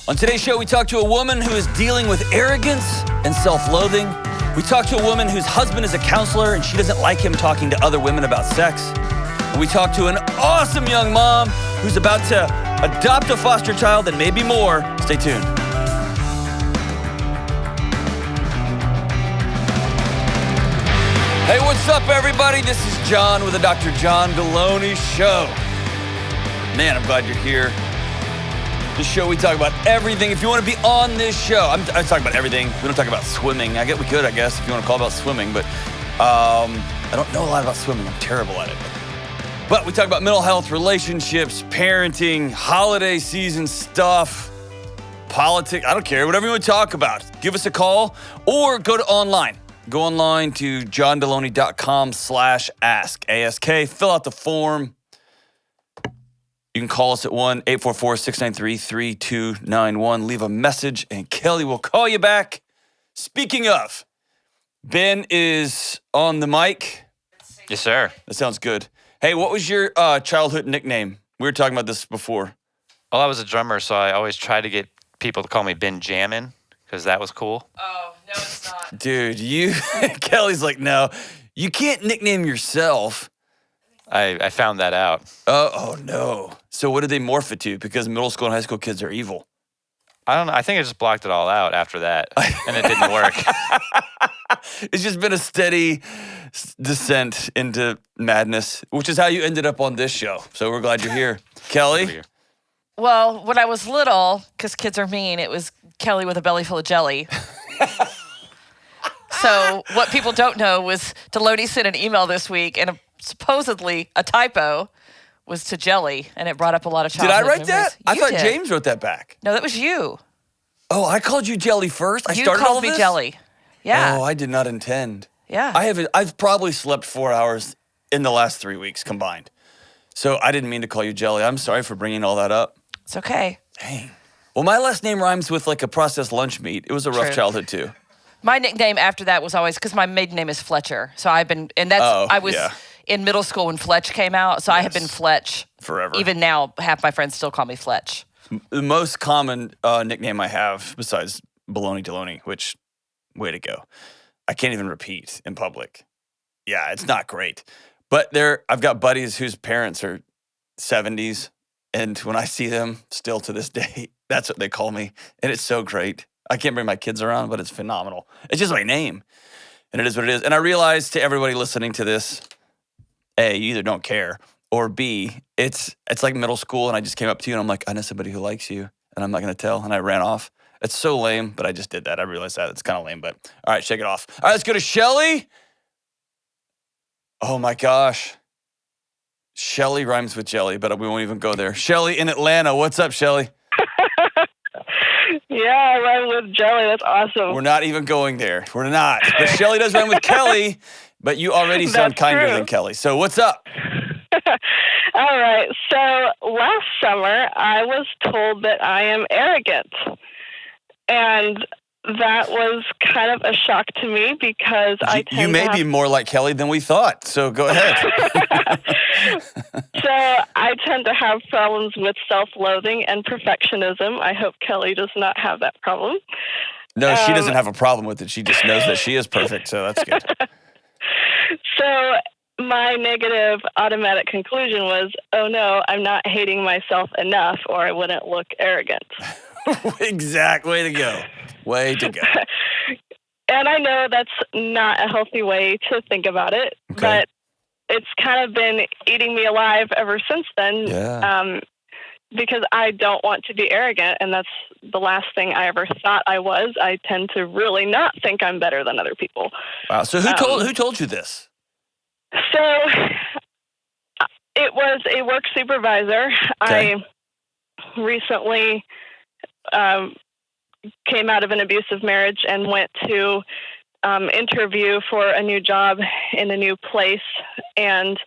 On today's show, we talk to a woman who is dealing with arrogance and self-loathing. We talk to a woman whose husband is a counselor and she doesn't like him talking to other women about sex. And we talk to an awesome young mom who's about to adopt a foster child and maybe more. Stay tuned. Hey, what's up, everybody? This is John with the Dr. John Delony Show. Man, I'm glad you're here. This show, we talk about everything. If you want to be on this show, I'm talking about everything. We don't talk about swimming. We could, I guess, if you want to call it about swimming, but I don't know a lot about swimming. I'm terrible at it. But we talk about mental health, relationships, parenting, holiday season stuff, politics. I don't care. Whatever you want to talk about. Give us a call or go to online. Go online to johndelony.com/ask. ASK. Fill out the form. You can call us at 1-844-693-3291. Leave a message, and Kelly will call you back. Speaking of, Ben is on the mic. Yes, sir. That sounds good. Hey, what was your childhood nickname? We were talking about this before. Well, I was a drummer, so I always tried to get people to call me Ben Jammin' because that was cool. Oh, no, it's not. Dude, Kelly's like, no, you can't nickname yourself. I found that out. Oh, no. So what did they morph it to? Because middle school and high school kids are evil. I don't know. I think I just blocked it all out after that, and it didn't work. It's just been a steady descent into madness, which is how you ended up on this show. So we're glad you're here. Kelly? Well, when I was little, because kids are mean, it was Kelly with a belly full of jelly. So what people don't know was Delony sent an email this week, and supposedly a typo was to jelly, and it brought up a lot of childhood Did I write memories. that? I thought did. James wrote that back. No, that was you. Oh, I called you jelly first? You called me jelly. Yeah. Oh, I did not intend. Yeah. I've probably slept 4 hours in the last 3 weeks combined. So I didn't mean to call you jelly. I'm sorry for bringing all that up. It's okay. Dang. Well, my last name rhymes with like a processed lunch meat. It was a rough True. childhood too. My nickname after that was always, because my maiden name is Fletcher. So I was in middle school when Fletch came out. So I have been Fletch. Forever. Even now, half my friends still call me Fletch. The most common nickname I have, besides Baloney Delony, which, way to go. I can't even repeat in public. Yeah, it's not great. But I've got buddies whose parents are 70s, and when I see them, still to this day, that's what they call me, and it's so great. I can't bring my kids around, but it's phenomenal. It's just my name, and it is what it is. And I realize to everybody listening to this, A, you either don't care, or B, it's like middle school, and I just came up to you, and I'm like, I know somebody who likes you, and I'm not going to tell, and I ran off. It's so lame, but I just did that. I realized that. It's kind of lame, but all right, shake it off. All right, let's go to Shelly. Oh, my gosh. Shelly rhymes with jelly, but we won't even go there. Shelly in Atlanta. What's up, Shelly? Yeah, I rhyme with jelly. That's awesome. We're not even going there. We're not. But Shelly does rhyme with Kelly, but you already sound kinder than Kelly. So what's up? All right. So last summer, I was told that I am arrogant. And that was kind of a shock to me because you may be more like Kelly than we thought. So go ahead. So I tend to have problems with self-loathing and perfectionism. I hope Kelly does not have that problem. No, she doesn't have a problem with it. She just knows that she is perfect. So that's good. So my negative automatic conclusion was, oh no, I'm not hating myself enough or I wouldn't look arrogant. Exact. Way to go. Way to go. And I know that's not a healthy way to think about it, but it's kind of been eating me alive ever since then. Yeah. Because I don't want to be arrogant, and that's the last thing I ever thought I was. I tend to really not think I'm better than other people. Wow. So who told you this? So it was a work supervisor. Okay. I recently came out of an abusive marriage and went to interview for a new job in a new place. And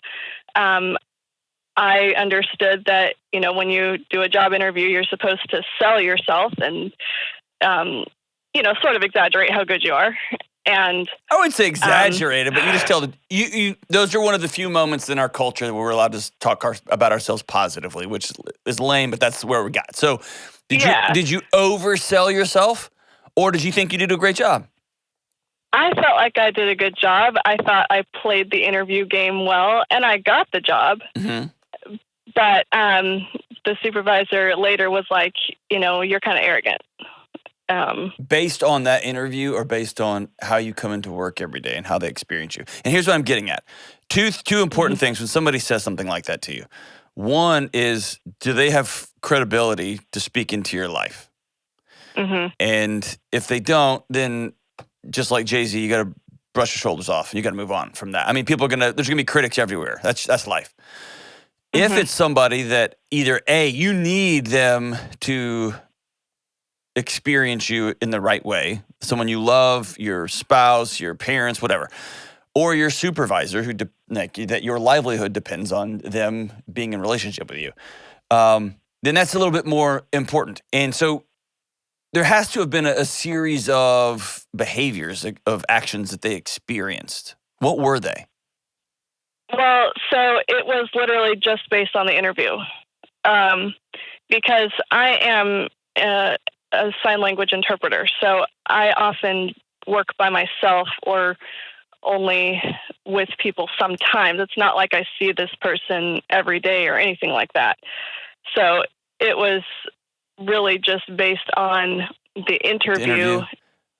I understood that, when you do a job interview, you're supposed to sell yourself and, sort of exaggerate how good you are. And I wouldn't say exaggerated, but you just tell you. Those are one of the few moments in our culture where we're allowed to talk about ourselves positively, which is lame, but that's where we got. So, did you oversell yourself, or did you think you did a great job? I felt like I did a good job. I thought I played the interview game well, and I got the job. Mm-hmm. But the supervisor later was like, you're kind of arrogant. Based on that interview, or based on how you come into work every day and how they experience you? And here's what I'm getting at. Two important things when somebody says something like that to you. One is, do they have credibility to speak into your life? Mm-hmm. And if they don't, then just like Jay-Z, you got to brush your shoulders off and you got to move on from that. I mean, there's going to be critics everywhere. That's life. Mm-hmm. If it's somebody that either you need them to experience you in the right way, someone you love, your spouse, your parents, whatever, or your supervisor that your livelihood depends on them being in relationship with you, then that's a little bit more important. And so there has to have been a series of behaviors, of actions that they experienced. What were they? Well, so it was literally just based on the interview, because I am a sign language interpreter. So I often work by myself or only with people sometimes. It's not like I see this person every day or anything like that. So it was really just based on the interview.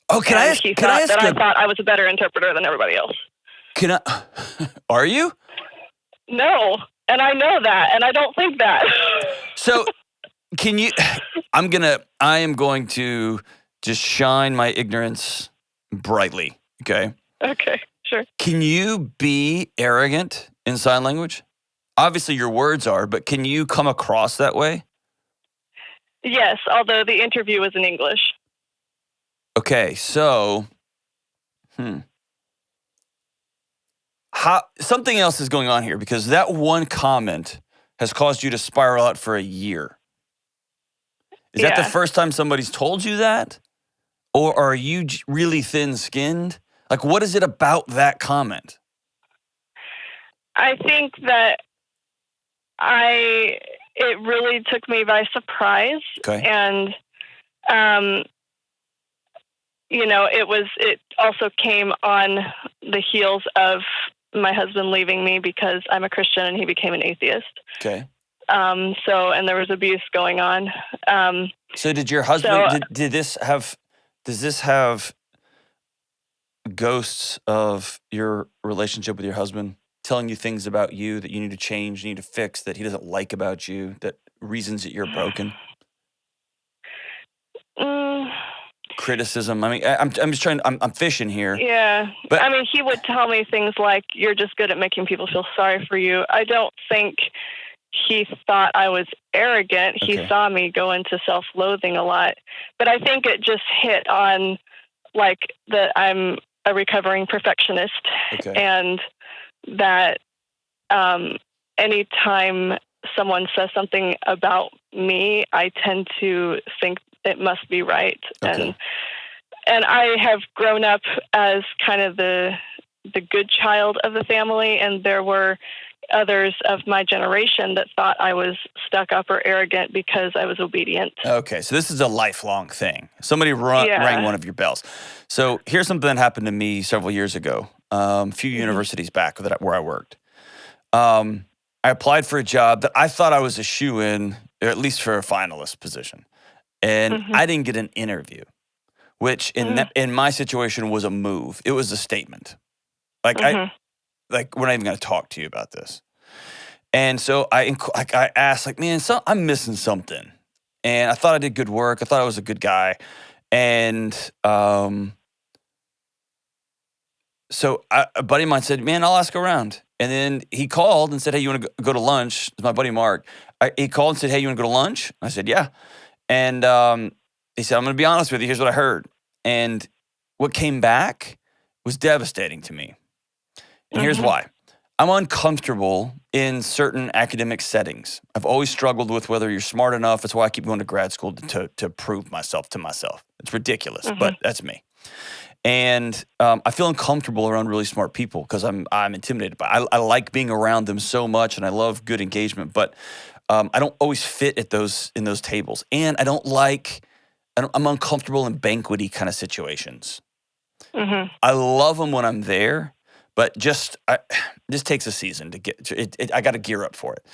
Oh, can I ask? I thought I was a better interpreter than everybody else. Can I? Are you? No, and I know that, and I don't think that. So, can you? I am going to just shine my ignorance brightly. Okay. Okay. Sure. Can you be arrogant in sign language? Obviously, your words are, but can you come across that way? Yes, although the interview was in English. Okay, so, something else is going on here, because that one comment has caused you to spiral out for a year. Is that the first time somebody's told you that? Or are you really thin-skinned? Like, what is it about that comment? I think that it really took me by surprise. Okay. And, it also came on the heels of my husband leaving me because I'm a Christian and he became an atheist. Okay. And there was abuse going on. So did your husband, does this have ghosts of your relationship with your husband telling you things about you that you need to change, you need to fix, that he doesn't like about you, that reasons that you're broken? Criticism. I mean, I'm just trying. I'm fishing here. Yeah, but I mean, he would tell me things like, "You're just good at making people feel sorry for you." I don't think he thought I was arrogant. Okay. He saw me go into self-loathing a lot, but I think it just hit on like that I'm a recovering perfectionist, okay. and that anytime someone says something about me, I tend to think it must be right. Okay. And I have grown up as kind of the good child of the family, and there were others of my generation that thought I was stuck up or arrogant because I was obedient. Okay, so this is a lifelong thing. Somebody rang one of your bells. So here's something that happened to me several years ago, a few universities back where I worked. I applied for a job that I thought I was a shoo-in, or at least for a finalist position. And I didn't get an interview, which in my situation was a move. It was a statement. Like we're not even going to talk to you about this. And so I asked, like, man, I'm missing something. And I thought I did good work. I thought I was a good guy. And so a buddy of mine said, man, I'll ask around. And then he called and said, hey, you want to go to lunch? It's my buddy Mark. He called and said, hey, you want to go to lunch? I said, yeah. And he said, I'm going to be honest with you. Here's what I heard. And what came back was devastating to me. And here's why. I'm uncomfortable in certain academic settings. I've always struggled with whether you're smart enough. That's why I keep going to grad school to prove myself to myself. It's ridiculous, but that's me. And I feel uncomfortable around really smart people because I'm intimidated. But I like being around them so much, and I love good engagement. But I don't always fit at in those tables, and I'm uncomfortable in banquety kind of situations. Mm-hmm. I love them when I'm there, but this takes a season to get. I got to gear up for it.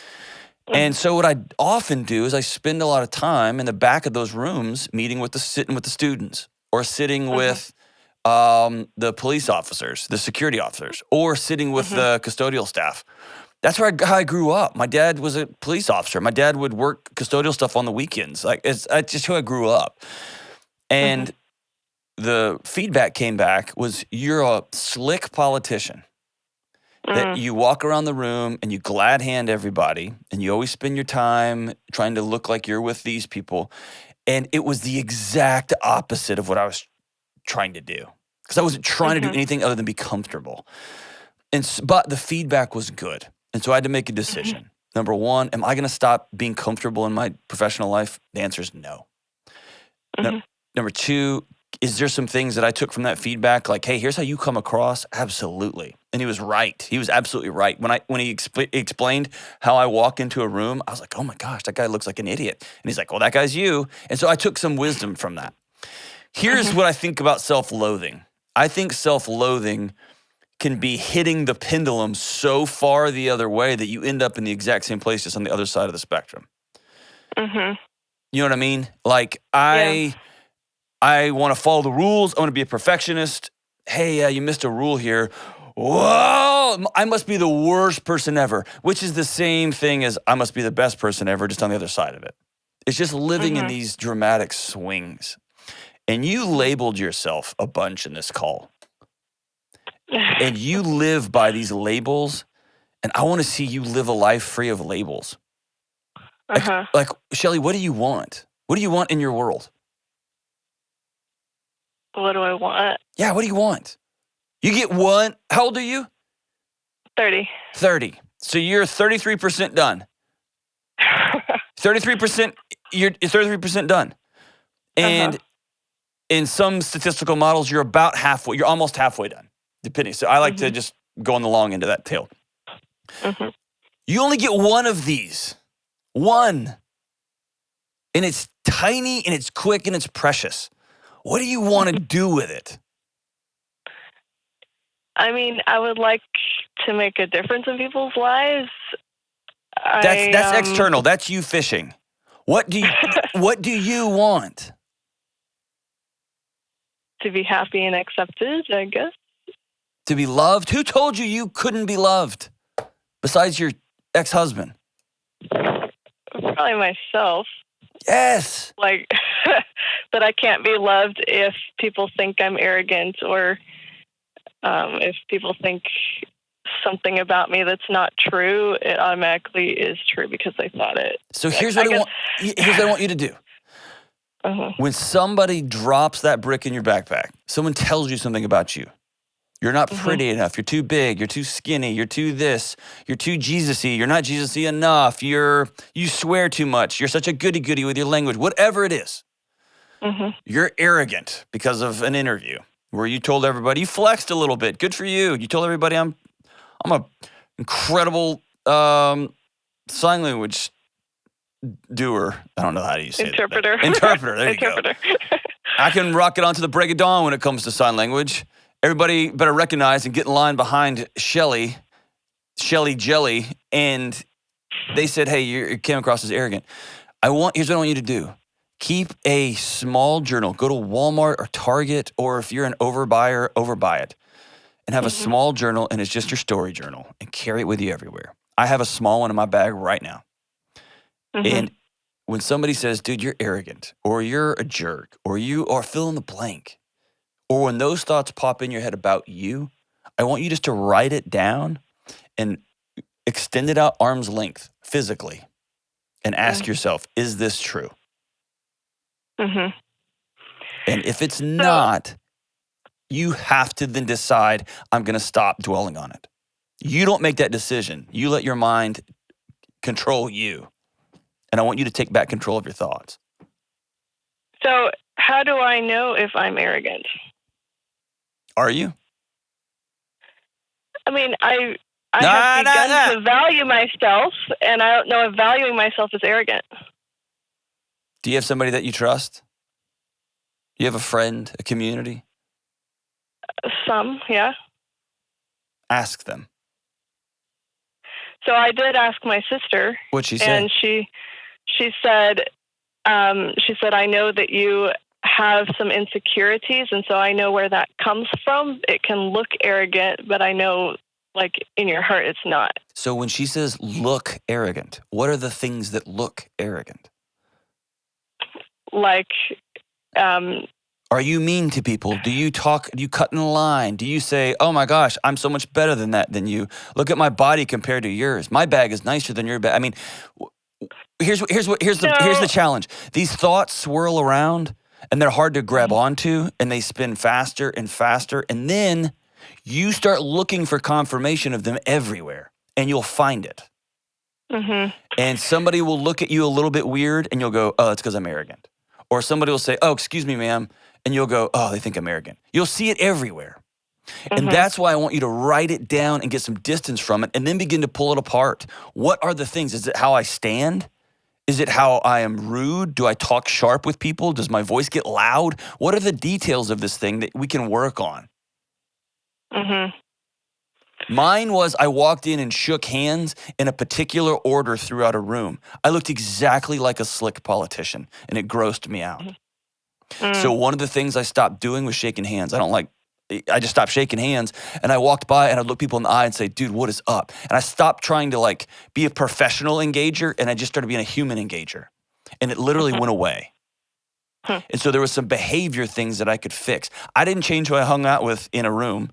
And so what I often do is I spend a lot of time in the back of those rooms sitting with the students, or sitting with the police officers, the security officers, or sitting with the custodial staff. That's how I grew up. My dad was a police officer. My dad would work custodial stuff on the weekends. Like it's just who I grew up. And the feedback came back was, you're a slick politician. That you walk around the room and you glad hand everybody, and you always spend your time trying to look like you're with these people. And it was the exact opposite of what I was trying to do, because I wasn't trying to do anything other than be comfortable. But the feedback was good. And so I had to make a decision. Number one, am I going to stop being comfortable in my professional life? The answer is no. Number two, is there some things that I took from that feedback? Like, hey, here's how you come across. Absolutely. And he was right. He was absolutely right. When he explained how I walk into a room, I was like, oh my gosh, that guy looks like an idiot. And he's like, well, that guy's you. And so I took some wisdom from that. Here's what I think about self-loathing. I think self-loathing can be hitting the pendulum so far the other way that you end up in the exact same place, just on the other side of the spectrum. You know what I mean? Like, I want to follow the rules. I want to be a perfectionist. Hey, you missed a rule here. Whoa, I must be the worst person ever, which is the same thing as I must be the best person ever, just on the other side of it. It's just living in these dramatic swings. And you labeled yourself a bunch in this call. And you live by these labels, and I want to see you live a life free of labels. Like, Shelly, what do you want? What do you want in your world? What do I want? Yeah, what do you want? You get one. How old are you? 30. 30. So you're 33% done. 33%, you're 33% done. And in some statistical models, you're about halfway. You're almost halfway done, depending. So I like to just go on the long end of that tail. You only get one of these. One. And it's tiny, and it's quick, and it's precious. What do you want to do with it? I mean, I would like to make a difference in people's lives. That's external. That's you fishing. What do you want? To be happy and accepted, I guess. To be loved? Who told you couldn't be loved besides your ex-husband? Probably myself. Yes. Like, that I can't be loved if people think I'm arrogant, or if people think something about me that's not true, it automatically is true because they thought it. So here's what I want you to do. When somebody drops that brick in your backpack, someone tells you something about you. You're not pretty enough. You're too big. You're too skinny. You're too this. You're too Jesus-y. You're not Jesus-y enough. You swear too much. You're such a goody-goody with your language. Whatever it is. You're arrogant because of an interview where you told everybody, you flexed a little bit. Good for you. You told everybody I'm a incredible sign language doer. I don't know how you say it. Interpreter. Interpreter. There you go. I can rock it onto the break of dawn when it comes to sign language. Everybody better recognize and get in line behind Shelly Jelly. And they said, hey, you came across as arrogant. Here's what I want you to do. Keep a small journal. Go to Walmart or Target, or if you're an overbuyer, overbuy it. And have a small journal, and it's just your story journal, and carry it with you everywhere. I have a small one in my bag right now. And when somebody says, dude, you're arrogant, or you're a jerk, or you are fill in the blank, or when those thoughts pop in your head about you, I want you just to write it down and extend it out arm's length physically and ask yourself, is this true? And if it's not, you have to then decide, I'm going to stop dwelling on it. You don't make that decision. You let your mind control you. And I want you to take back control of your thoughts. So how do I know if I'm arrogant? Are you? I mean, I have begun to value myself, and I don't know if valuing myself is arrogant. Do you have somebody that you trust? Do you have a friend, a community? Some, yeah. Ask them. So I did ask my sister. What'd she say? And she said, I know that you have some insecurities, and so I know where that comes from. It can look arrogant, but I know, like, in your heart, it's not. So when she says look arrogant, what are the things that look arrogant? Like, are you mean to people? Do you cut in a line? Do you say, oh my gosh, I'm so much better than you. Look at my body compared to yours. My bag is nicer than your bag. I mean, here's the challenge. These thoughts swirl around and they're hard to grab onto, and they spin faster and faster. And then you start looking for confirmation of them everywhere, and you'll find it. Mm-hmm. And somebody will look at you a little bit weird, and you'll go, oh, it's because I'm arrogant. Or somebody will say, oh, excuse me, ma'am. And you'll go, oh, they think I'm arrogant. You'll see it everywhere. And that's why I want you to write it down and get some distance from it, and then begin to pull it apart. What are the things? Is it how I stand? Is it how I am rude? Do I talk sharp with people? Does my voice get loud? What are the details of this thing that we can work on? Mm-hmm. Mine was I walked in and shook hands in a particular order throughout a room. I looked exactly like a slick politician, and it grossed me out. So one of the things I stopped doing was shaking hands. I just stopped shaking hands, and I walked by and I'd look people in the eye and say, dude, what is up? And I stopped trying to be a professional engager, and I just started being a human engager. And it literally went away. And so there was some behavior things that I could fix. I didn't change who I hung out with in a room.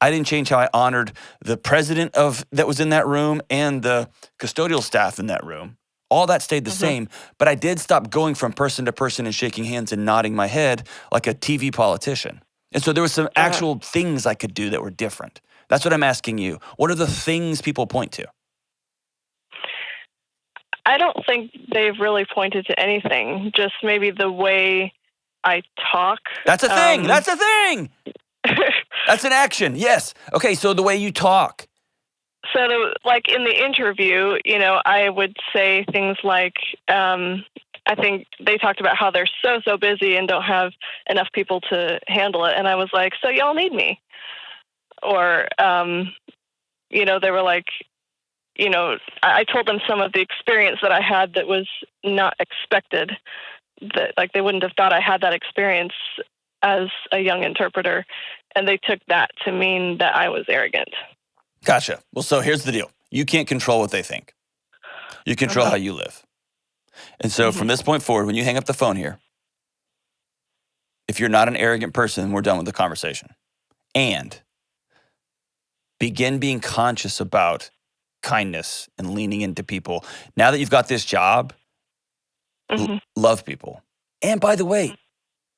I didn't change how I honored the president that was in that room and the custodial staff in that room. All that stayed the same, but I did stop going from person to person and shaking hands and nodding my head like a TV politician. And so there were some actual things I could do that were different. That's what I'm asking you. What are the things people point to? I don't think they've really pointed to anything, just maybe the way I talk. That's a thing. That's a thing. That's an action. Yes. Okay, so the way you talk. So, in the interview, I would say things like, I think they talked about how they're so busy and don't have enough people to handle it. And I was like, so y'all need me. Or, they were like, I told them some of the experience that I had that was not expected, that they wouldn't have thought I had that experience as a young interpreter. And they took that to mean that I was arrogant. Gotcha. Well, so here's the deal. You can't control what they think. You control how you live. And so from this point forward, when you hang up the phone here, if you're not an arrogant person, we're done with the conversation. And begin being conscious about kindness and leaning into people. Now that you've got this job, love people. And by the way,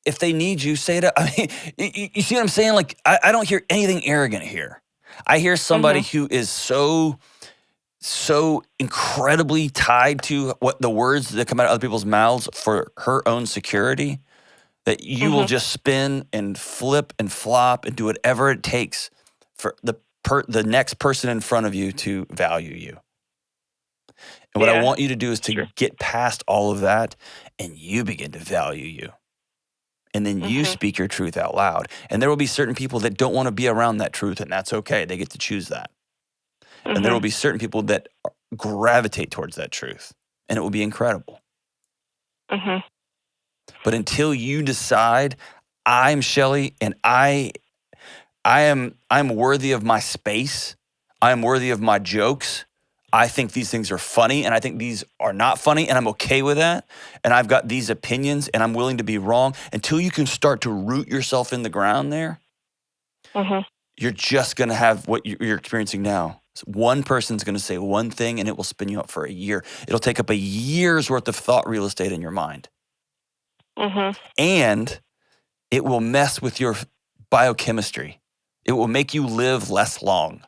if they need you, say it. I mean, you see what I'm saying? I don't hear anything arrogant here. I hear somebody who is so incredibly tied to what the words that come out of other people's mouths for her own security that you will just spin and flip and flop and do whatever it takes for the next person in front of you to value you. And what I want you to do is to get past all of that, and you begin to value you. And then you speak your truth out loud. And there will be certain people that don't want to be around that truth, and that's okay. They get to choose that. And there will be certain people that gravitate towards that truth, and it will be incredible. But until you decide, I'm Shelly, and I'm worthy of my space, I'm worthy of my jokes, I think these things are funny, and I think these are not funny, and I'm okay with that, and I've got these opinions, and I'm willing to be wrong, until you can start to root yourself in the ground there, you're just going to have what you're experiencing now. One person's going to say one thing, and it will spin you up for a year. It'll take up a year's worth of thought real estate in your mind. And it will mess with your biochemistry. It will make you live less long.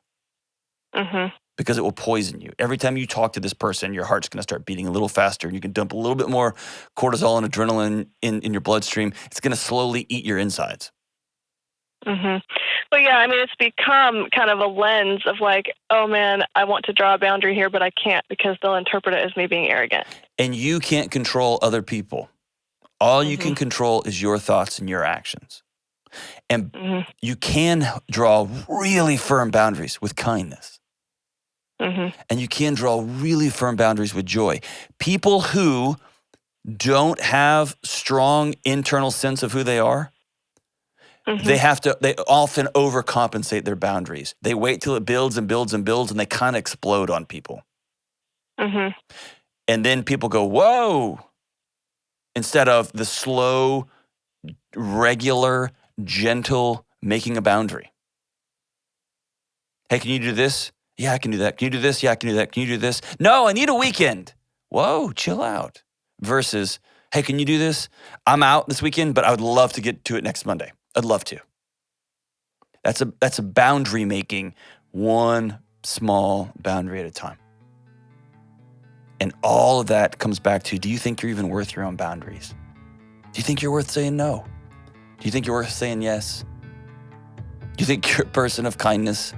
Because it will poison you. Every time you talk to this person, your heart's going to start beating a little faster, and you can dump a little bit more cortisol and adrenaline in your bloodstream. It's going to slowly eat your insides. But yeah, I mean, it's become kind of a lens of like, oh man, I want to draw a boundary here, but I can't because they'll interpret it as me being arrogant. And you can't control other people. All you can control is your thoughts and your actions. And you can draw really firm boundaries with kindness. And you can draw really firm boundaries with joy. People who don't have strong internal sense of who they are, they often overcompensate their boundaries. They wait till it builds and builds and builds, and they kind of explode on people. And then people go, whoa, instead of the slow, regular, gentle making a boundary. Hey, can you do this? Yeah, I can do that. Can you do this? Yeah, I can do that. Can you do this? No, I need a weekend. Whoa, chill out. Versus, hey, can you do this? I'm out this weekend, but I would love to get to it next Monday. I'd love to. That's a boundary making, one small boundary at a time. And all of that comes back to, do you think you're even worth your own boundaries? Do you think you're worth saying no? Do you think you're worth saying yes? Do you think you're a person of kindness?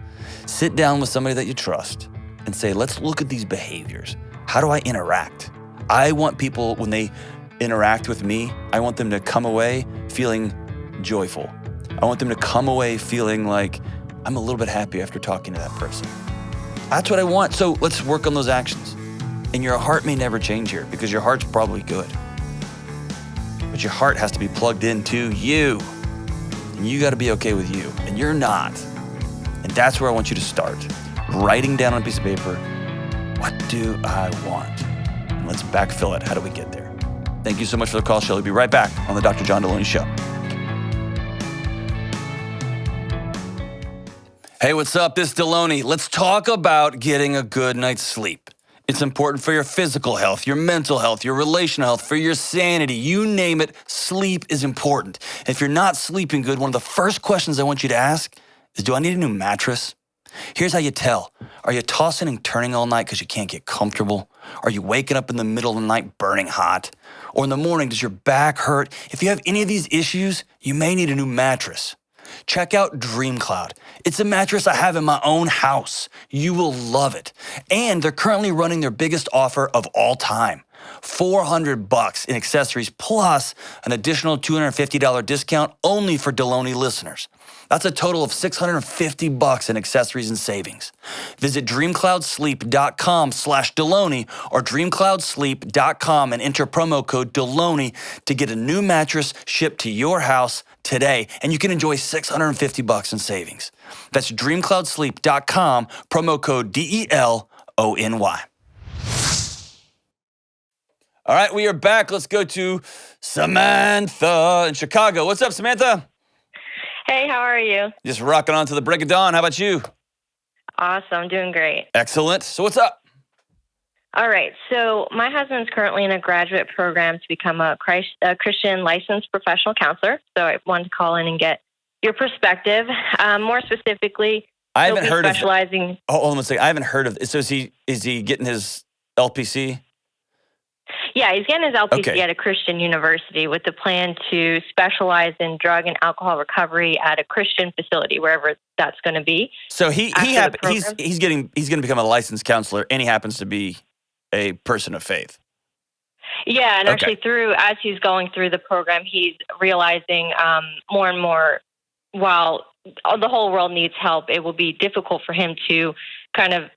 Sit down with somebody that you trust and say, let's look at these behaviors. How do I interact? I want people, when they interact with me, I want them to come away feeling joyful. I want them to come away feeling like I'm a little bit happy after talking to that person. That's what I want. So let's work on those actions. And your heart may never change here because your heart's probably good. But your heart has to be plugged into you. And you got to be okay with you. And you're not. And that's where I want you to start. Writing down on a piece of paper, what do I want? And let's backfill it. How do we get there? Thank you so much for the call, Shelley. Be right back on the Dr. John Delony Show. Hey, what's up? This is Delony. Let's talk about getting a good night's sleep. It's important for your physical health, your mental health, your relational health, for your sanity. You name it, sleep is important. If you're not sleeping good, one of the first questions I want you to ask is, do I need a new mattress? Here's how you tell. Are you tossing and turning all night because you can't get comfortable? Are you waking up in the middle of the night burning hot? Or in the morning, does your back hurt? If you have any of these issues, you may need a new mattress. Check out DreamCloud. It's a mattress I have in my own house. You will love it. And they're currently running their biggest offer of all time. $400 in accessories plus an additional $250 discount only for Delony listeners. That's a total of $650 in accessories and savings. Visit dreamcloudsleep.com/Delony or dreamcloudsleep.com and enter promo code Delony to get a new mattress shipped to your house today, and you can enjoy $650 in savings. That's dreamcloudsleep.com, promo code DELONY. All right, we are back. Let's go to Samantha in Chicago. What's up, Samantha? Hey, how are you? Just rocking on to the break of dawn. How about you? Awesome, doing great. Excellent. So what's up? All right, so my husband's currently in a graduate program to become a Christian licensed professional counselor. So I wanted to call in and get your perspective. More specifically, I haven't heard specializing. Oh, hold on a second. I haven't heard of. So is he getting his LPC? Yeah, he's getting his LPC Okay. at a Christian university with the plan to specialize in drug and alcohol recovery at a Christian facility, wherever that's going to be. So he's going to become a licensed counselor, and he happens to be a person of faith. Yeah, and Okay. actually as he's going through the program, he's realizing more and more, while the whole world needs help, it will be difficult for him to kind of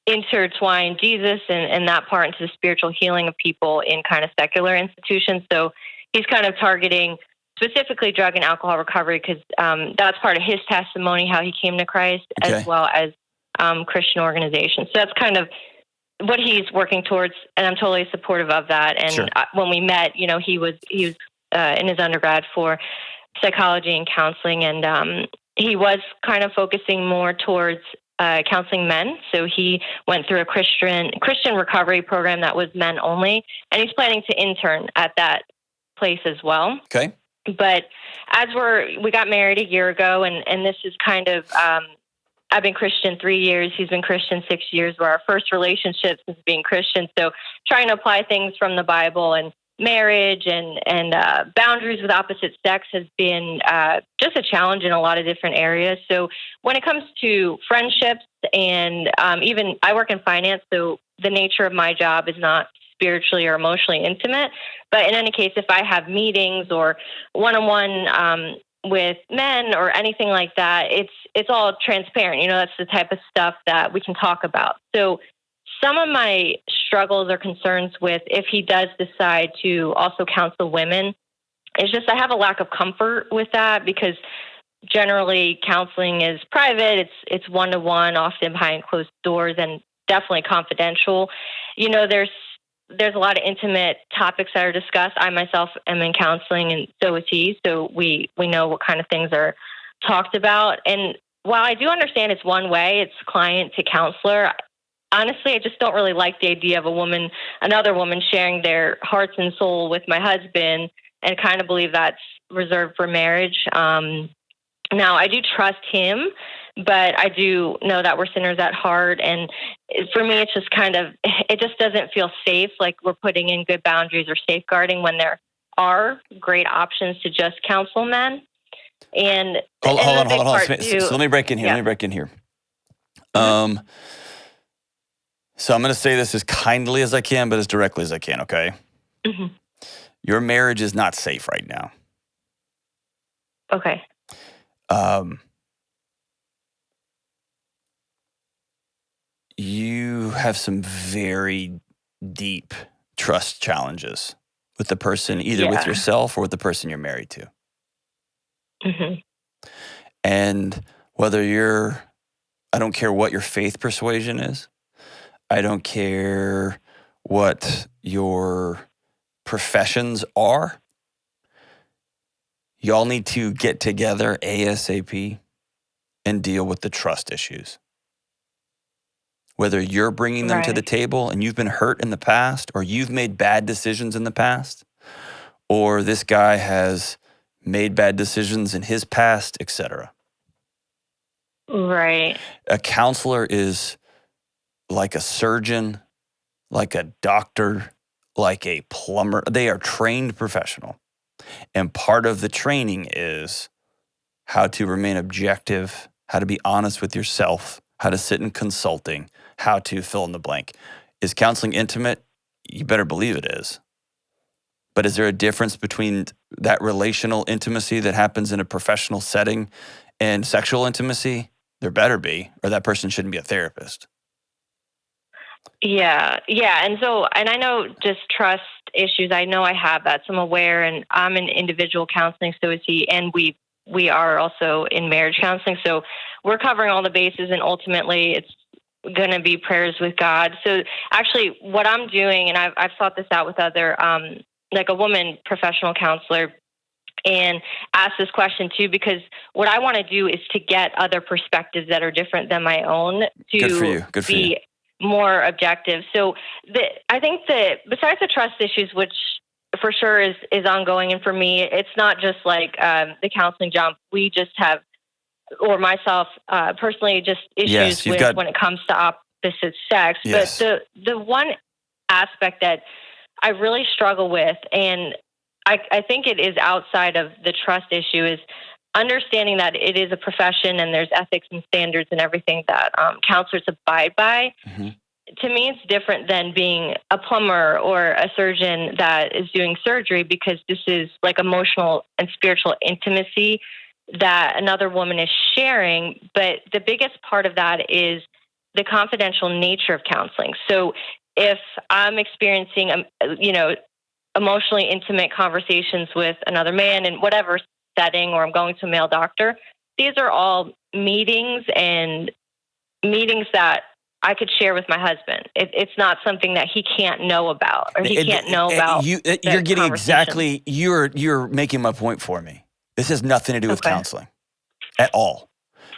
intertwine Jesus and that part into the spiritual healing of people in kind of secular institutions. So he's kind of targeting specifically drug and alcohol recovery because that's part of his testimony, how he came to Christ, Okay. as well as Christian organizations. So that's kind of what he's working towards, and I'm totally supportive of that. And Sure. When we met, he was in his undergrad for psychology and counseling, and he was kind of focusing more towards counseling men. So he went through a Christian recovery program that was men only, and he's planning to intern at that place as well. Okay. But as we got married a year ago, and this is kind of, I've been Christian 3 years. He's been Christian 6 years, where our first relationship is being Christian. So trying to apply things from the Bible and marriage and boundaries with opposite sex has been just a challenge in a lot of different areas. So when it comes to friendships and even I work in finance, so the nature of my job is not spiritually or emotionally intimate. But in any case, if I have meetings or one-on-one with men or anything like that, it's all transparent. That's the type of stuff that we can talk about. So some of my struggles or concerns with if he does decide to also counsel women is just I have a lack of comfort with that because generally counseling is private. It's one-to-one, often behind closed doors, and definitely confidential. There's a lot of intimate topics that are discussed. I myself am in counseling, and so is he. So we know what kind of things are talked about. And while I do understand it's one way, it's client to counselor, honestly, I just don't really like the idea of another woman sharing their hearts and soul with my husband and kind of believe that's reserved for marriage. Now, I do trust him, but I do know that we're sinners at heart. And for me, it's just it just doesn't feel safe, like we're putting in good boundaries or safeguarding when there are great options to just counsel men. And hold on. So let me break in here. Mm-hmm. So I'm going to say this as kindly as I can, but as directly as I can, okay? Mm-hmm. Your marriage is not safe right now. Okay. You have some very deep trust challenges with the person, either with yourself or with the person you're married to. Mm-hmm. And I don't care what your faith persuasion is. I don't care what your professions are. Y'all need to get together ASAP and deal with the trust issues. Whether you're bringing them to the table and you've been hurt in the past, or you've made bad decisions in the past, or this guy has made bad decisions in his past, etc. Right. A counselor is like a surgeon, like a doctor, like a plumber. They are trained professional. And part of the training is how to remain objective, how to be honest with yourself, how to sit in consulting, how to fill in the blank. Is counseling intimate? You better believe it is. But is there a difference between that relational intimacy that happens in a professional setting and sexual intimacy? There better be, or that person shouldn't be a therapist. Yeah. And I know just trust issues, I know I have that, so I'm aware, and I'm in individual counseling, so is he, and we are also in marriage counseling, so we're covering all the bases, and ultimately it's going to be prayers with God. So actually what I'm doing, and I've thought this out with other, like a woman professional counselor, and ask this question too, because what I want to do is to get other perspectives that are different than my own to Good for be you. more objective. So I think that besides the trust issues, which for sure is ongoing, and for me, it's not just like the counseling jump. We just have, or myself personally, just issues when it comes to opposite sex. Yes. But the one aspect that I really struggle with, and I think it is outside of the trust issue, is understanding that it is a profession and there's ethics and standards and everything that counselors abide by. Mm-hmm. To me, it's different than being a plumber or a surgeon that is doing surgery, because this is like emotional and spiritual intimacy that another woman is sharing. But the biggest part of that is the confidential nature of counseling. So if I'm experiencing, emotionally intimate conversations with another man in whatever setting, or I'm going to a male doctor, these are all meetings that I could share with my husband. It's not something that he can't know about, or he can't know about. You're getting exactly, you're making my point for me. This has nothing to do with counseling at all.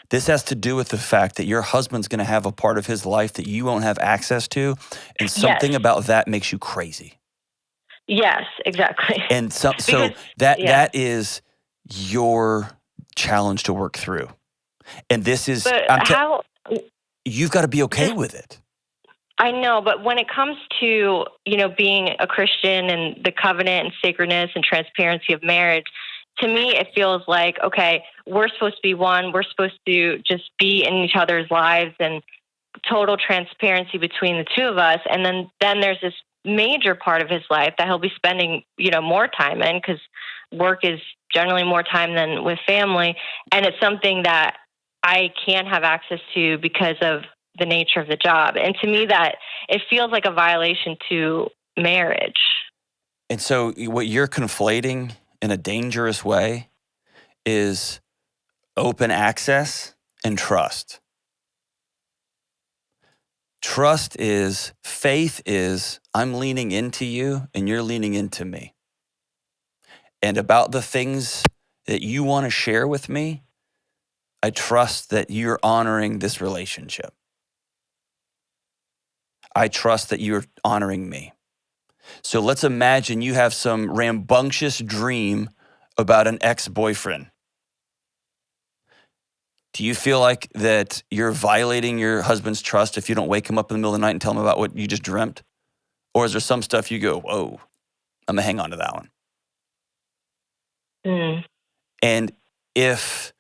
This has to do with the fact that your husband's going to have a part of his life that you won't have access to, and something about that makes you crazy. Yes, exactly. And so that is your challenge to work through. And this is, you've got to be okay with it. I know, but when it comes to, being a Christian and the covenant and sacredness and transparency of marriage, to me, it feels like, okay, we're supposed to be one. We're supposed to just be in each other's lives and total transparency between the two of us. And then there's this major part of his life that he'll be spending, more time in, because work is generally more time than with family. And it's something that I can't have access to because of the nature of the job. And to me, that it feels like a violation to marriage. And so what you're conflating in a dangerous way is open access and trust. Trust is, faith is, I'm leaning into you and you're leaning into me. And about the things that you want to share with me, I trust that you're honoring this relationship. I trust that you're honoring me. So let's imagine you have some rambunctious dream about an ex-boyfriend. Do you feel like that you're violating your husband's trust if you don't wake him up in the middle of the night and tell him about what you just dreamt? Or is there some stuff you go, whoa, I'm gonna hang on to that one? Mm. And if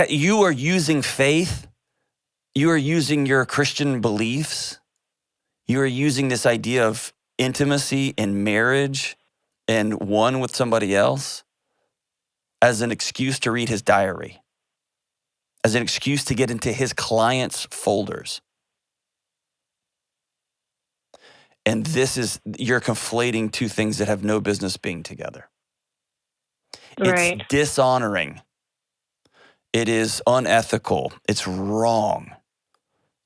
you are using faith, you are using your Christian beliefs, you are using this idea of intimacy and marriage and one with somebody else as an excuse to read his diary, as an excuse to get into his clients' folders. And you're conflating two things that have no business being together. Right. It's dishonoring. It is unethical. It's wrong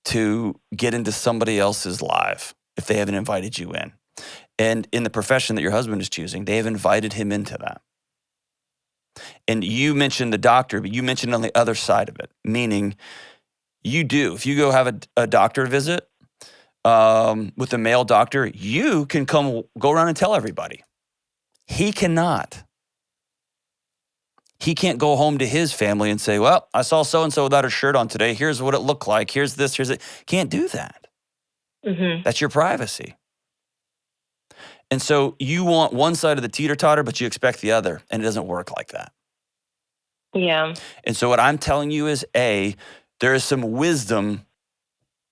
to get into somebody else's life if they haven't invited you in. And in the profession that your husband is choosing, they have invited him into that. And you mentioned the doctor, but you mentioned on the other side of it, meaning if you go have a doctor visit with a male doctor, you can go around and tell everybody. He cannot. He can't go home to his family and say, well, I saw so-and-so without her shirt on today. Here's what it looked like. Here's this, here's it. Can't do that. Mm-hmm. That's your privacy. And so you want one side of the teeter-totter, but you expect the other, and it doesn't work like that. Yeah. And so what I'm telling you is, there is some wisdom.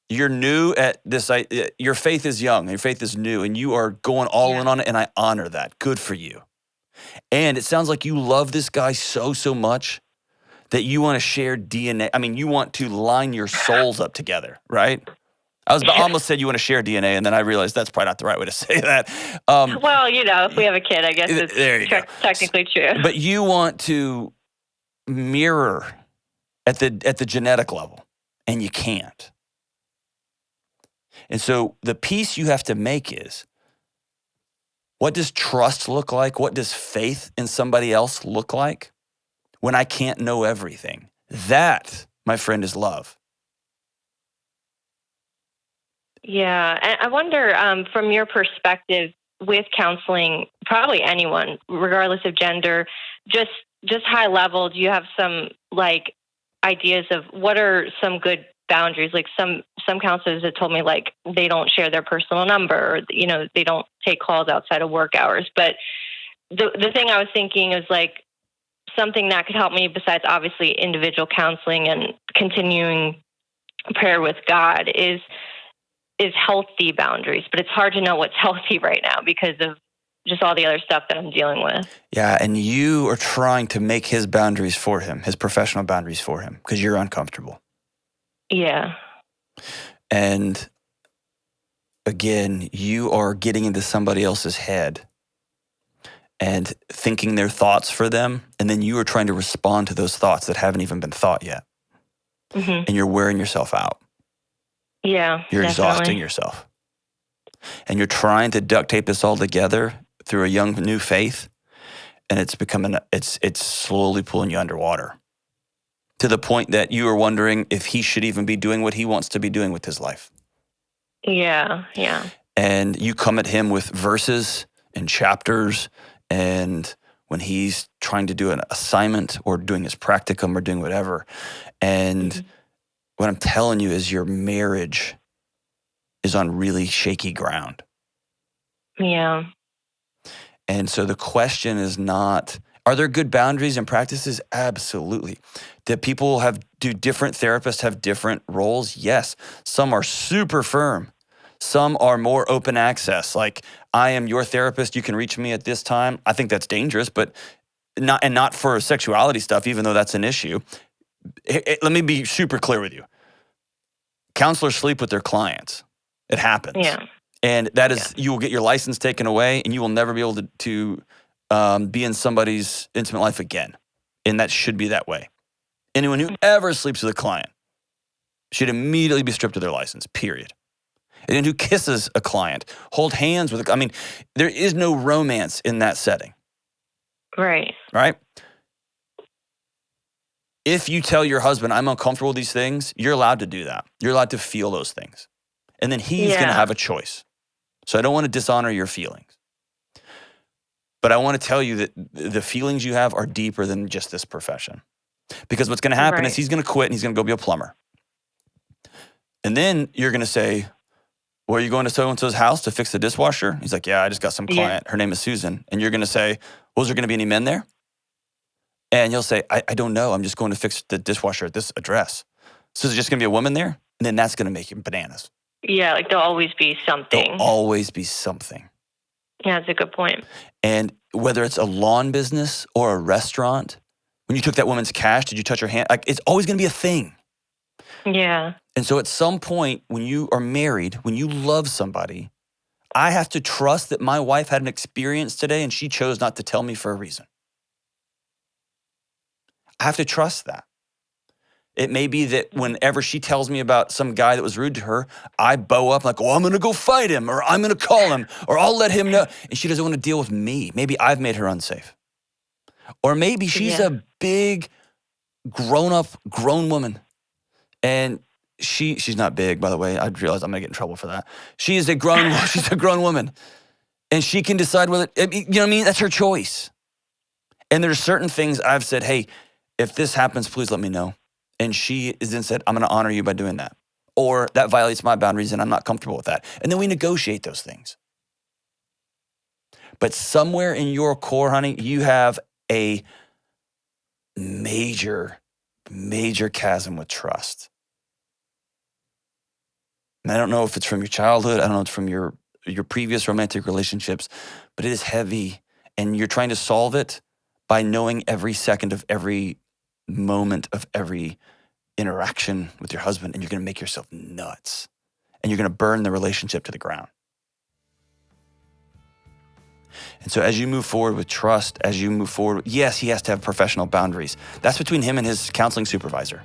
You're new at this. Your faith is young. Your faith is new, and you are going all in on it, and I honor that. Good for you. And it sounds like you love this guy so much that you want to share DNA. I mean, you want to line your souls up together, right? I almost said you want to share DNA, and then I realized that's probably not the right way to say that. Well, if we have a kid, I guess it's technically true. But you want to mirror at the genetic level, and you can't. And so the piece you have to make is, what does trust look like? What does faith in somebody else look like when I can't know everything? That, my friend, is love. Yeah. And I wonder, from your perspective with counseling, probably anyone, regardless of gender, just high level, do you have some ideas of what are some good boundaries? Like some counselors have told me they don't share their personal number, or, they don't take calls outside of work hours. But the thing I was thinking is something that could help me besides obviously individual counseling and continuing prayer with God is healthy boundaries. But it's hard to know what's healthy right now because of just all the other stuff that I'm dealing with. Yeah, and you are trying to make his boundaries for him, his professional boundaries for him, because you're uncomfortable. Yeah. And again, you are getting into somebody else's head and thinking their thoughts for them, and then you are trying to respond to those thoughts that haven't even been thought yet. Mm-hmm. And you're wearing yourself out. Yeah, You're definitely exhausting yourself. And you're trying to duct tape this all together through a young new faith, and it's slowly pulling you underwater to the point that you are wondering if he should even be doing what he wants to be doing with his life. Yeah. And you come at him with verses and chapters, and when he's trying to do an assignment or doing his practicum or doing whatever, and what I'm telling you is your marriage is on really shaky ground. Yeah. And so the question is not, are there good boundaries and practices? Absolutely. That people different therapists have different roles? Yes. Some are super firm. Some are more open access. Like, I am your therapist. You can reach me at this time. I think that's dangerous, but not for sexuality stuff, even though that's an issue. Let me be super clear with you. Counselors sleep with their clients. It happens. Yeah. And that is, you will get your license taken away and you will never be able to be in somebody's intimate life again. And that should be that way. Anyone who ever sleeps with a client should immediately be stripped of their license, period. Anyone who kisses a client, hold hands with there is no romance in that setting. Right. Right? If you tell your husband, I'm uncomfortable with these things, you're allowed to do that. You're allowed to feel those things. And then he's going to have a choice. So I don't want to dishonor your feelings. But I want to tell you that the feelings you have are deeper than just this profession. Because what's going to happen is he's going to quit and he's going to go be a plumber. And then you're going to say, well, are you going to so-and-so's house to fix the dishwasher? He's like, yeah, I just got some client. Her name is Susan. And you're going to say, well, is there going to be any men there? And he'll say, I don't know. I'm just going to fix the dishwasher at this address. So is there just going to be a woman there? And then that's going to make him bananas. Yeah, like there'll always be something. There'll always be something. Yeah, that's a good point. And whether it's a lawn business or a restaurant, when you took that woman's cash, did you touch her hand? Like, it's always going to be a thing. Yeah. And so at some point when you are married, when you love somebody, I have to trust that my wife had an experience today and she chose not to tell me for a reason. I have to trust that. It may be that whenever she tells me about some guy that was rude to her, I bow up like, oh, I'm going to go fight him, or I'm going to call him, or I'll let him know. And she doesn't want to deal with me. Maybe I've made her unsafe. Or maybe she's a big, grown woman. And she's not big, by the way. I realize I'm going to get in trouble for that. She's a grown woman. And she can decide whether, you know what I mean? That's her choice. And there's certain things I've said, hey, if this happens, please let me know. And she then said, I'm going to honor you by doing that. Or that violates my boundaries and I'm not comfortable with that. And then we negotiate those things. But somewhere in your core, honey, you have a major chasm with trust. And I don't know if it's from your childhood. I don't know if it's from your previous romantic relationships, but it is heavy. And you're trying to solve it by knowing every second of every moment of every interaction with your husband, and you're going to make yourself nuts. And you're going to burn the relationship to the ground. And so as you move forward with trust, as you move forward, yes, he has to have professional boundaries. That's between him and his counseling supervisor.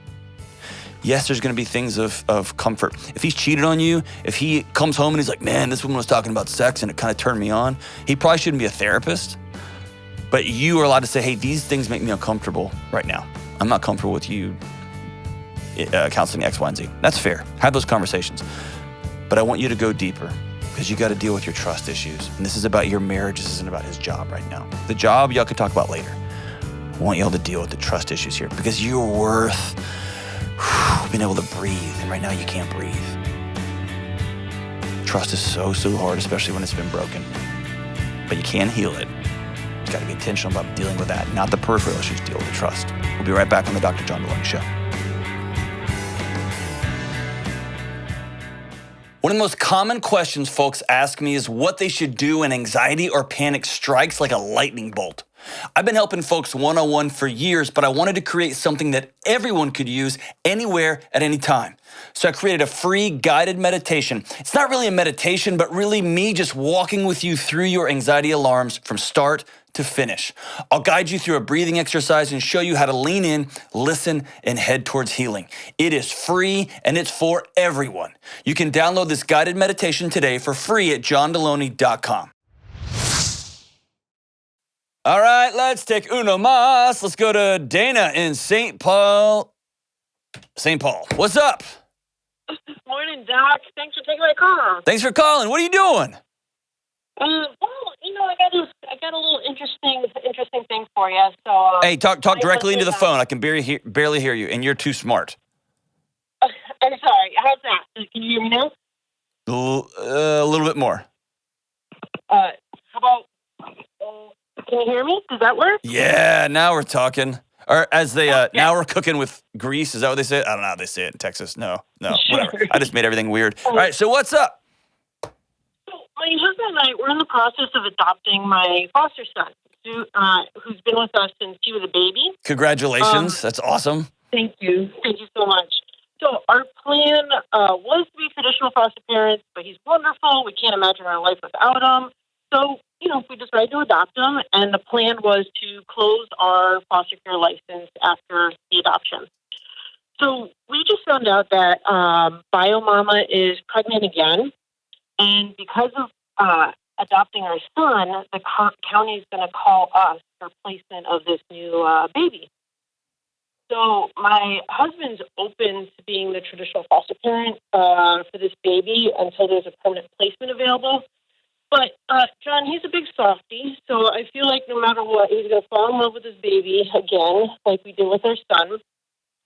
Yes, there's going to be things of comfort. If he's cheated on you, if he comes home and he's like, man, this woman was talking about sex and it kind of turned me on, he probably shouldn't be a therapist. But you are allowed to say, hey, these things make me uncomfortable right now. I'm not comfortable with you counseling X, Y, and Z. That's fair. Have those conversations. But I want you to go deeper because you got to deal with your trust issues. And this is about your marriage. This isn't about his job right now. The job, y'all can talk about later. I want y'all to deal with the trust issues here because you're worth being able to breathe. And right now you can't breathe. Trust is so hard, especially when it's been broken. But you can heal it. You got to be intentional about dealing with that, not the peripheral issues, deal with the trust. We'll be right back on the Dr. John Delony Show. One of the most common questions folks ask me is what they should do when anxiety or panic strikes like a lightning bolt. I've been helping folks one-on-one for years, but I wanted to create something that everyone could use anywhere at any time. So I created a free guided meditation. It's not really a meditation, but really me just walking with you through your anxiety alarms from start to finish. I'll guide you through a breathing exercise and show you how to lean in, listen, and head towards healing. It is free and it's for everyone. You can download this guided meditation today for free at johndelony.com. All right, let's take uno más. Let's go to Dana in St. Paul. St. Paul, what's up? Morning, Doc. Thanks for taking my call. Thanks for calling. What are you doing? Well, I got a little interesting thing for you. So, Hey, talk directly into the phone. I can barely hear you, and you're too smart. I'm sorry. How's that? Can you hear me now? A little bit more. How about? Can you hear me? Does that work? Yeah, now we're talking. Or as they, now we're cooking with grease. Is that what they say? I don't know how they say it in Texas. No, whatever. I just made everything weird. All right, so what's up? So my husband and I, we're in the process of adopting my foster son, who's been with us since he was a baby. Congratulations. That's awesome. Thank you. Thank you so much. So our plan was to be traditional foster parents, but he's wonderful. We can't imagine our life without him. So, we decided to adopt him, and the plan was to close our foster care license after the adoption. So we just found out that Bio Mama is pregnant again, and because of adopting our son, the county is going to call us for placement of this new baby. So my husband's open to being the traditional foster parent for this baby until there's a permanent placement available. But John, he's a big softie, so I feel like no matter what, he's going to fall in love with his baby again, like we did with our son.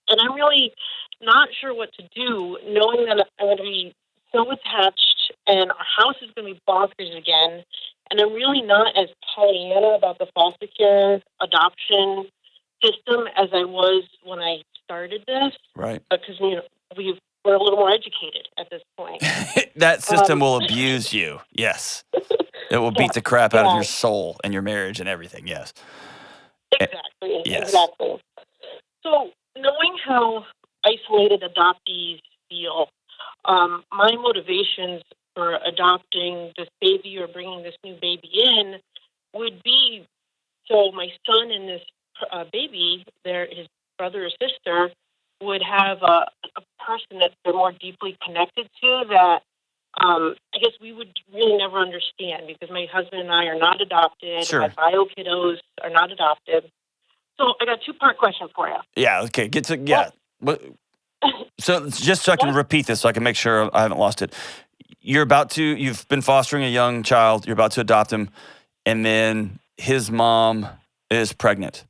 And I'm really not sure what to do, knowing that I'm going to be so attached and our house is going to be bonkers again. And I'm really not as Pollyanna about the foster care adoption system as I was when I started this. Right. Because, we're a little more educated at this point. That system will abuse you. Yes. It will beat the crap out of your soul and your marriage and everything. Yes. Exactly. Yes. Exactly. So knowing how isolated adoptees feel, my motivations for adopting this baby or bringing this new baby in would be so my son and this baby, his brother or sister, would have a person that they're more deeply connected to that I guess we would really never understand because my husband and I are not adopted. Sure. My bio kiddos are not adopted. So I got a two-part question for you. Yeah, okay. So just so I can repeat this so I can make sure I haven't lost it. You've been fostering a young child, you're about to adopt him, and then his mom is pregnant.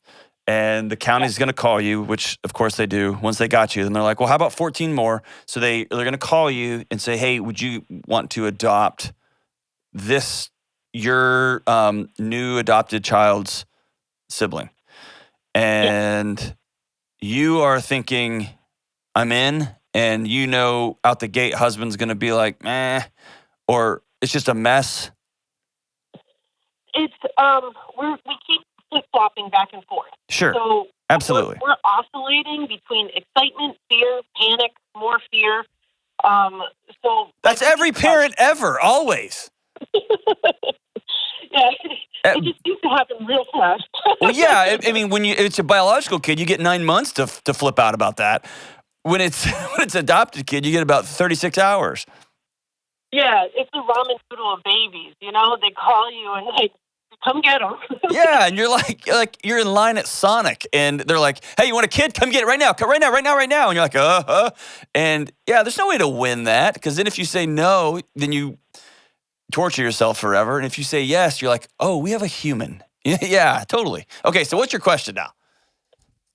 And the county's going to call you, which of course they do. Once they got you, then they're like, well, how about 14 more? So they're going to call you and say, hey, would you want to adopt your new adopted child's sibling? And you are thinking, I'm in, and out the gate, husband's going to be like, meh, or it's just a mess. It's we keep flip-flopping back and forth. Sure. So absolutely. We're oscillating between excitement, fear, panic, more fear. So that's every parent ever, always. Yeah, it just seems to happen real fast. Well, yeah, I mean, when it's a biological kid, you get 9 months to flip out about that. When it's adopted kid, you get about 36 hours. Yeah, it's the ramen noodle of babies. They call you and come get them. Yeah, and you're like you're in line at Sonic, and they're like, "Hey, you want a kid? Come get it right now! Come right now! And you're like, And yeah, there's no way to win that because then if you say no, then you torture yourself forever, and if you say yes, you're like, "Oh, we have a human." Yeah, totally. Okay, so what's your question now?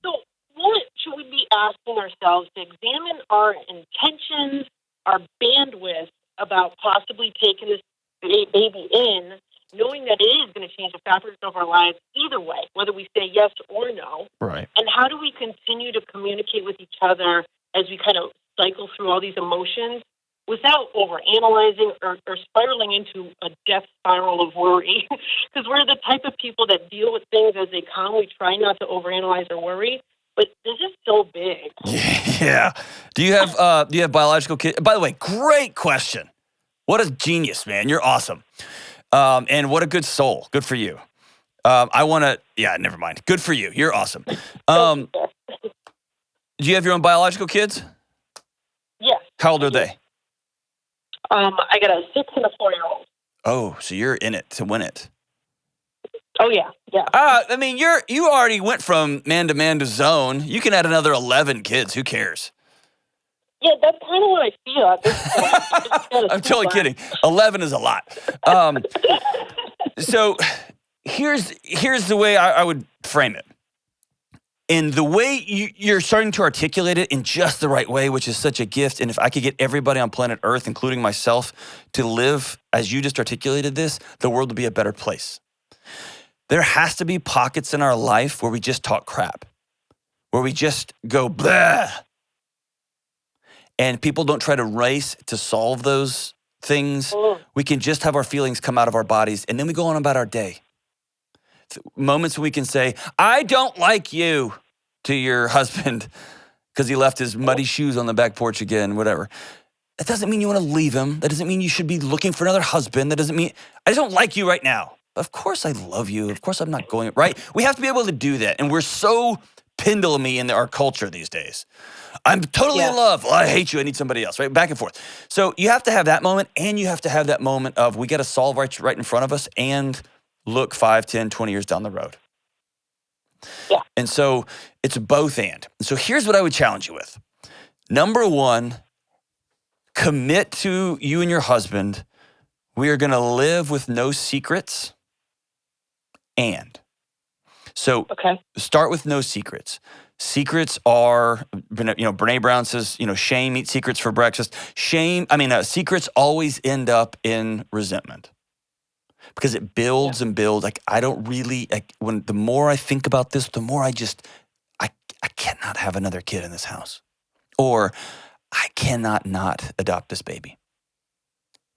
So, what should we be asking ourselves to examine our intentions, our bandwidth about possibly taking this baby in? Knowing that it is going to change the fabric of our lives either way, whether we say yes or no. Right. And how do we continue to communicate with each other as we kind of cycle through all these emotions without overanalyzing or spiraling into a death spiral of worry? Because we're the type of people that deal with things as they come. We try not to overanalyze or worry, but this is so big. Yeah. Do you have biological kids? By the way, great question. What a genius, man. You're awesome. And what a good soul. Good for you. Never mind. Good for you. You're awesome. Do you have your own biological kids? Yes. How old are they? I got a 6 and a 4-year-old. Oh, so you're in it to win it. Oh, yeah. Yeah. I mean, you already went from man to zone. You can add another 11 kids. Who cares? Yeah, that's kind of what I feel at this point. I'm totally kidding. 11 is a lot. So here's the way I would frame it. And the way you're starting to articulate it in just the right way, which is such a gift. And if I could get everybody on planet Earth, including myself, to live as you just articulated this, the world would be a better place. There has to be pockets in our life where we just talk crap, where we just go blah. And people don't try to race to solve those things. We can just have our feelings come out of our bodies, and then we go on about our day. Moments when we can say, I don't like you to your husband because he left his muddy shoes on the back porch again, whatever. That doesn't mean you want to leave him. That doesn't mean you should be looking for another husband. That doesn't mean, I just don't like you right now. Of course I love you. Of course I'm not going, right? We have to be able to do that. And we're so pendulumy in our culture these days. I'm totally in love. Well, I hate you. I need somebody else, right? Back and forth. So you have to have that moment, and you have to have that moment of we got to solve right in front of us and look 5, 10, 20 years down the road. Yeah. And so it's both and. So here's what I would challenge you with. Number one, commit to you and your husband. We are going to live with no secrets. And so start with no secrets. Secrets are, Brene Brown says, shame eats secrets for breakfast. Secrets always end up in resentment because it builds and builds. Like, I don't really, the more I think about this, the more I cannot have another kid in this house. Or I cannot not adopt this baby.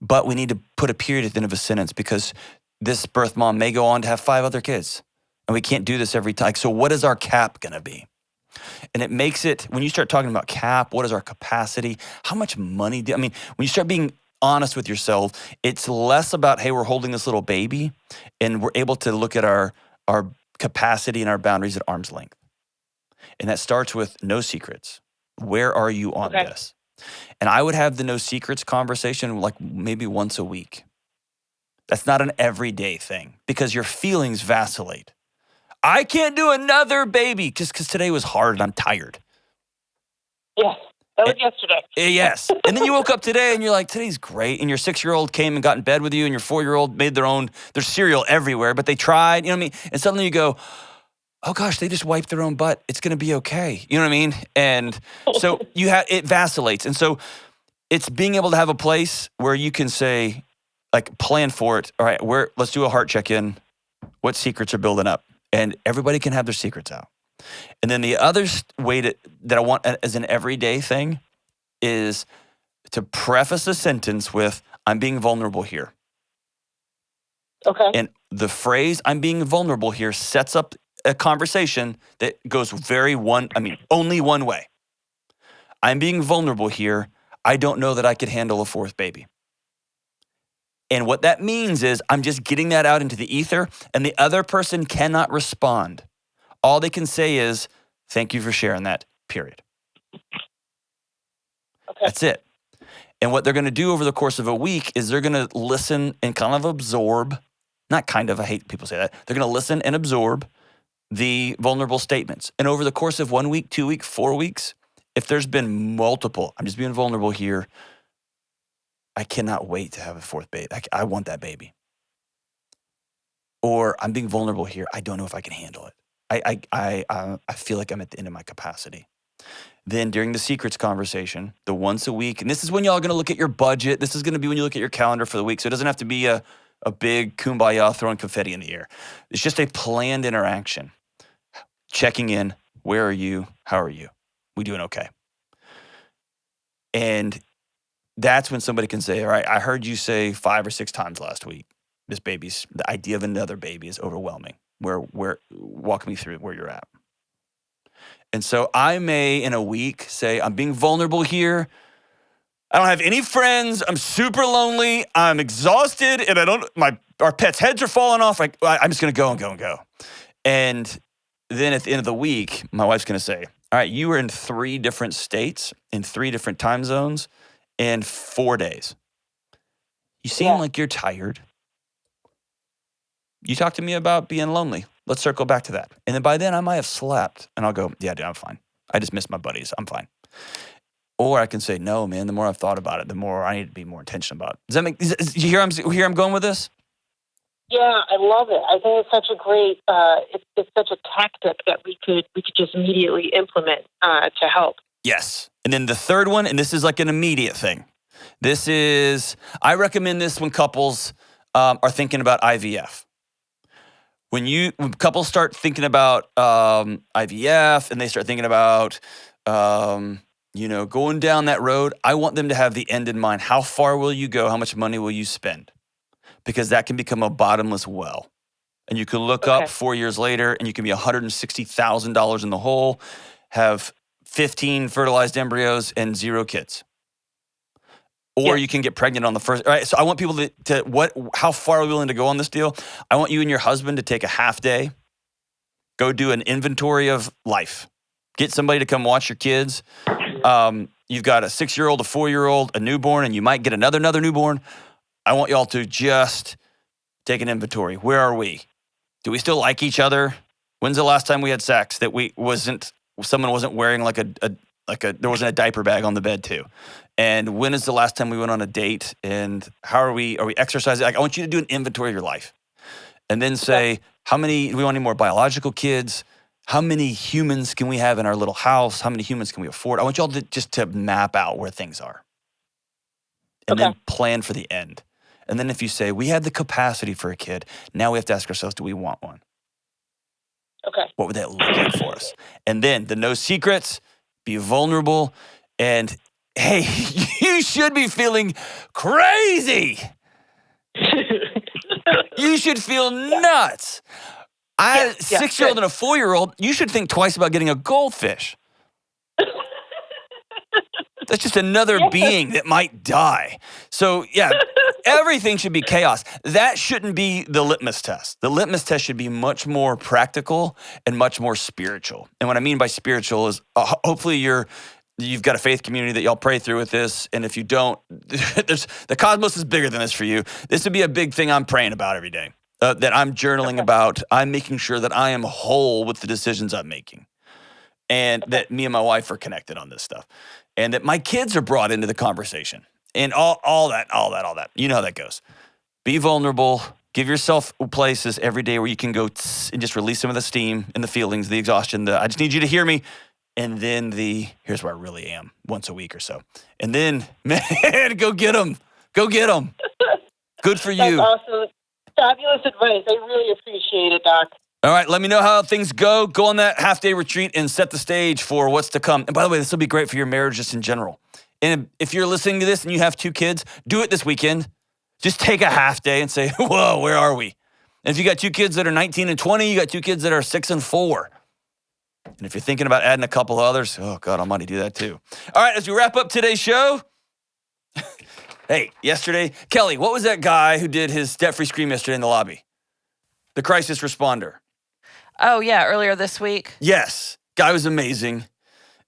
But we need to put a period at the end of a sentence because this birth mom may go on to have 5 other kids. And we can't do this every time. So what is our cap going to be? And it makes it, when you start talking about cap, what is our capacity? How much money when you start being honest with yourself, it's less about, hey, we're holding this little baby and we're able to look at our capacity and our boundaries at arm's length. And that starts with no secrets. Where are you on this? And I would have the no secrets conversation like maybe once a week. That's not an everyday thing because your feelings vacillate. I can't do another baby just because today was hard and I'm tired. Yeah, that was yesterday. Yes. And then you woke up today and you're like, today's great. And your 6-year-old came and got in bed with you and your 4-year-old made there's cereal everywhere, but they tried, you know what I mean? And suddenly you go, oh gosh, they just wiped their own butt. It's going to be okay. You know what I mean? And so it vacillates. And so it's being able to have a place where you can say, like, plan for it. All right, let's do a heart check-in. What secrets are building up? And everybody can have their secrets out. And then the other way that I want as an everyday thing is to preface a sentence with, I'm being vulnerable here. Okay. And the phrase, I'm being vulnerable here, sets up a conversation that goes only one way. I'm being vulnerable here. I don't know that I could handle a 4th baby. And what that means is I'm just getting that out into the ether and the other person cannot respond. All they can say is, thank you for sharing that, period. Okay. That's it. And what they're going to do over the course of a week is they're going to listen and kind of absorb, I hate people say that. They're going to listen and absorb the vulnerable statements. And over the course of 1 week, 2 weeks, 4 weeks, if there's been multiple, I'm just being vulnerable here, I cannot wait to have a 4th baby. I want that baby. Or I'm being vulnerable here. I don't know if I can handle it. I feel like I'm at the end of my capacity. Then during the secrets conversation, the once a week, and this is when y'all are going to look at your budget. This is going to be when you look at your calendar for the week. So it doesn't have to be a big kumbaya throwing confetti in the air. It's just a planned interaction. Checking in. Where are you? How are you? We doing okay? And that's when somebody can say, all right, I heard you say 5 or 6 times last week, the idea of another baby is overwhelming. Walk me through where you're at. And so I may, in a week, say, I'm being vulnerable here. I don't have any friends. I'm super lonely. I'm exhausted. And our pets' heads are falling off. I'm just going to go and go and go. And then at the end of the week, my wife's going to say, all right, you were in 3 different states, in 3 different time zones, in 4 days. You seem like you're tired. You talked to me about being lonely. Let's circle back to that. And then by then I might have slept and I'll go, yeah, dude, I'm fine. I just miss my buddies. I'm fine. Or I can say, no, man, the more I've thought about it, the more I need to be more intentional about it. Does that make, you hear I'm going with this? Yeah, I love it. I think it's such a great, it's such a tactic that we could just immediately implement to help. Yes. And then the third one, and this is like an immediate thing. I recommend this when couples are thinking about IVF. When couples start thinking about IVF and they start thinking about, going down that road, I want them to have the end in mind. How far will you go? How much money will you spend? Because that can become a bottomless well. And you can look up 4 years later and you can be $160,000 in the hole, have 15 fertilized embryos and 0 kids. Or you can get pregnant on the first, right? So I want people how far are we willing to go on this deal? I want you and your husband to take a half day, go do an inventory of life. Get somebody to come watch your kids. You've got a 6-year-old, a 4-year-old, a newborn, and you might get another newborn. I want y'all to just take an inventory. Where are we? Do we still like each other? When's the last time we had sex that someone wasn't wearing there wasn't a diaper bag on the bed too? And when is the last time we went on a date? And how are we exercising? I want you to do an inventory of your life. And then say, do we want any more biological kids? How many humans can we have in our little house? How many humans can we afford? I want y'all to map out where things are. And then plan for the end. And then if you say, we have the capacity for a kid, now we have to ask ourselves, do we want one? Okay. What would that look like for us? And then the no secrets, be vulnerable, and hey, you should be feeling crazy. You should feel nuts. A 6-year-old and a 4-year-old, you should think twice about getting a goldfish. That's just another being that might die. So everything should be chaos. That shouldn't be the litmus test. The litmus test should be much more practical and much more spiritual. And what I mean by spiritual is hopefully you've got a faith community that y'all pray through with this. And if you don't, the cosmos is bigger than this for you. This would be a big thing I'm praying about every day, that I'm journaling about. I'm making sure that I am whole with the decisions I'm making. And that me and my wife are connected on this stuff. And that my kids are brought into the conversation. And all that. You know how that goes. Be vulnerable. Give yourself places every day where you can go and just release some of the steam and the feelings, the exhaustion. I just need you to hear me. And then here's where I really am, once a week or so. And then, man, go get them. Go get them. Good for you. That's awesome. Fabulous advice. I really appreciate it, Doc. All right, let me know how things go. Go on that half-day retreat and set the stage for what's to come. And by the way, this will be great for your marriage just in general. And if you're listening to this and you have 2 kids, do it this weekend. Just take a half day and say, whoa, where are we? And if you got 2 kids that are 19 and 20, you got 2 kids that are 6 and 4. And if you're thinking about adding a couple others, oh, God almighty, do that too. All right, as we wrap up today's show, hey, yesterday, Kelly, what was that guy who did his debt-free scream yesterday in the lobby? The crisis responder. Oh, yeah, earlier this week. Yes. Guy was amazing.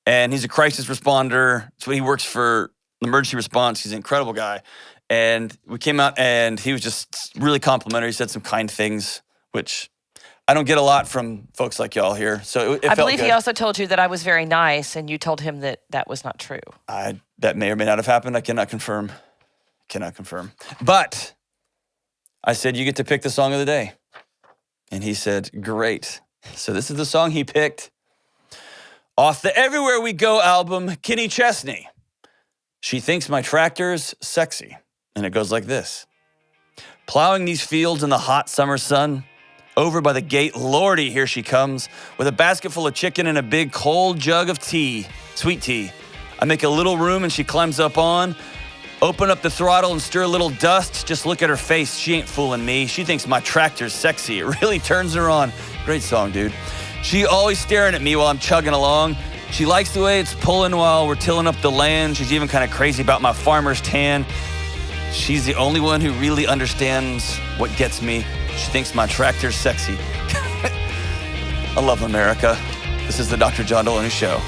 And he's a crisis responder. That's what he works for, emergency response. He's an incredible guy. And we came out and he was just really complimentary. He said some kind things, which I don't get a lot from folks like y'all here. So it I felt believe good. he also told you that I was very nice, and you told him that that was not true. That may or may not have happened. I cannot confirm. But I said, you get to pick the song of the day. And he said, great. So this is the song he picked off the Everywhere We Go album, Kenny Chesney. She thinks my tractor's sexy. And it goes like this. Plowing these fields in the hot summer sun. Over by the gate, Lordy, here she comes. With a basket full of chicken and a big cold jug of tea. Sweet tea. I make a little room and she climbs up on. Open up the throttle and stir a little dust. Just look at her face. She ain't fooling me. She thinks my tractor's sexy. It really turns her on. Great song, dude. She always staring at me while I'm chugging along. She likes the way it's pulling while we're tilling up the land. She's even kind of crazy about my farmer's tan. She's the only one who really understands what gets me. She thinks my tractor's sexy. I love America. This is the Dr. John Delony Show.